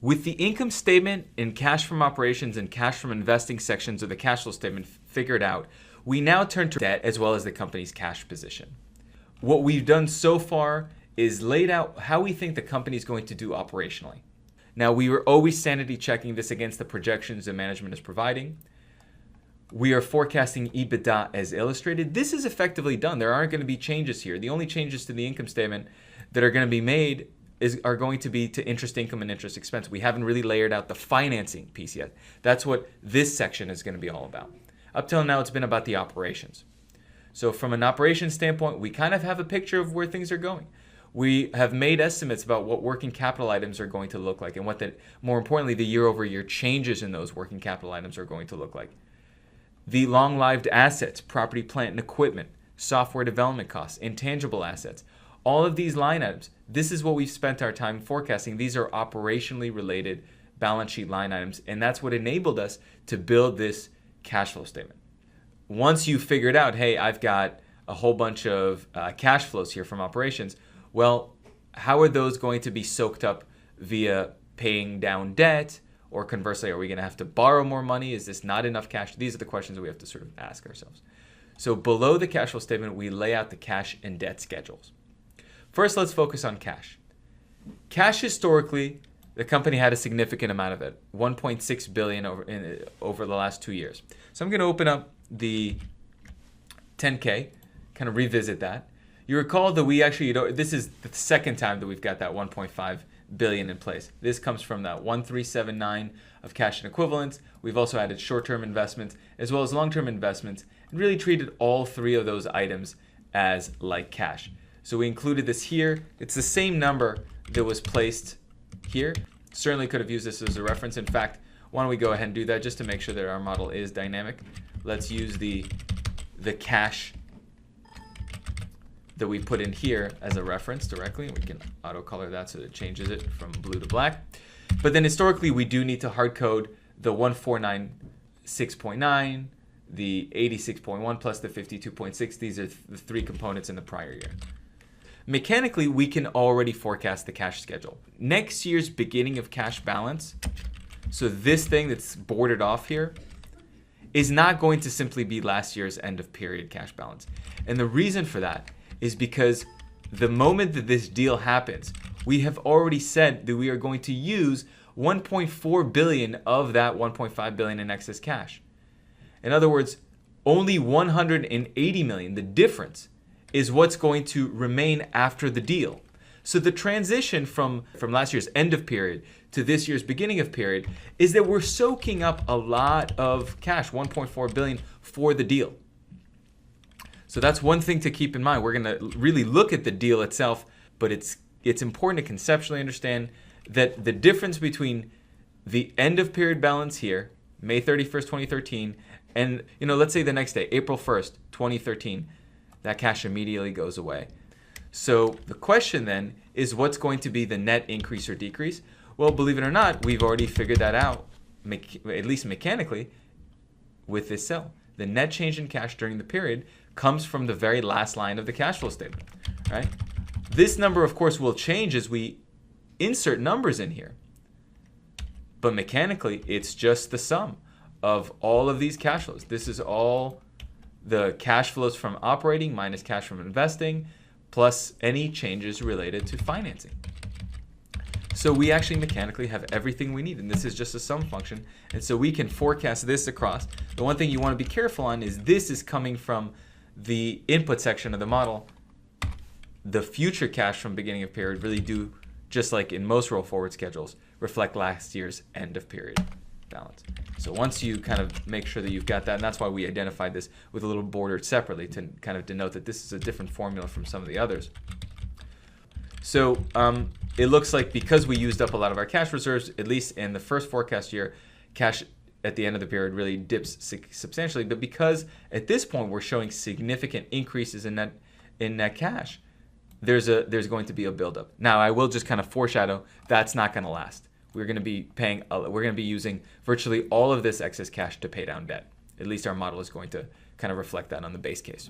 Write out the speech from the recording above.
With the income statement and cash from operations and cash from investing sections of the cash flow statement figured out, we now turn to debt as well as the company's cash position. What we've done so far is laid out how we think the company is going to do operationally. Now, we were always sanity checking this against the projections that management is providing. We are forecasting EBITDA as illustrated. This is effectively done. There aren't going to be changes here. The only changes to the income statement that are going to be made are going to be to interest income and interest expense. We haven't really layered out the financing piece yet. That's what this section is going to be all about. Up till now, it's been about the operations. So from an operations standpoint, we kind of have a picture of where things are going. We have made estimates about what working capital items are going to look like and what more importantly, the year-over-year changes in those working capital items are going to look like. The long-lived assets, property, plant, and equipment, software development costs, intangible assets, all of these line items, this is what we've spent our time forecasting. These are operationally related balance sheet line items, and that's what enabled us to build this cash flow statement. Once you figured out, hey, I've got a whole bunch of cash flows here from operations, well, how are those going to be soaked up via paying down debt? Or conversely, are we going to have to borrow more money? Is this not enough cash? These are the questions that we have to sort of ask ourselves. So below the cash flow statement, we lay out the cash and debt schedules. First, let's focus on cash. Cash historically, the company had a significant amount of it, $1.6 billion over the last 2 years. So I'm going to open up the 10K, kind of revisit that. You recall that we actually, this is the second time that we've got that 1.5 billion in place. This comes from that 1,379 of cash and equivalents. We've also added short-term investments as well as long-term investments and really treated all three of those items as like cash. So we included this here. It's the same number that was placed here. Certainly could have used this as a reference. In fact, why don't we go ahead and do that just to make sure that our model is dynamic. Let's use the cash that we put in here as a reference directly. We can auto color that so it changes it from blue to black. But then historically, we do need to hard code the 1,496.9, the 86.1 plus the 52.6. These are the three components in the prior year. Mechanically, we can already forecast the cash schedule. Next year's beginning of cash balance, so this thing that's bordered off here, is not going to simply be last year's end of period cash balance. And the reason for that is because the moment that this deal happens, we have already said that we are going to use 1.4 billion of that 1.5 billion in excess cash. In other words, only 180 million, the difference, is what's going to remain after the deal. So the transition from last year's end of period to this year's beginning of period is that we're soaking up a lot of cash, 1.4 billion for the deal. So that's one thing to keep in mind. We're going to really look at the deal itself, but it's important to conceptually understand that the difference between the end of period balance here, May 31st, 2013, and let's say the next day, April 1st, 2013, that cash immediately goes away. So the question then is, what's going to be the net increase or decrease? Well, believe it or not, we've already figured that out, at least mechanically, with this cell. The net change in cash during the period comes from the very last line of the cash flow statement, right? This number, of course, will change as we insert numbers in here. But mechanically, it's just the sum of all of these cash flows. This is all the cash flows from operating minus cash from investing, plus any changes related to financing. So we actually mechanically have everything we need, and this is just a sum function. And so we can forecast this across. The one thing you want to be careful on is this is coming from the input section of the model. The future cash from beginning of period really do, just like in most roll forward schedules, reflect last year's end of period balance. So once you kind of make sure that you've got that, and that's why we identified this with a little border separately to kind of denote that this is a different formula from some of the others. So it looks like because we used up a lot of our cash reserves, at least in the first forecast year, cash at the end of the period really dips substantially. But because at this point we're showing significant increases in net cash, there's going to be a buildup. Now I will just kind of foreshadow that's not going to last. We're going to be using virtually all of this excess cash to pay down debt. At least our model is going to kind of reflect that on the base case.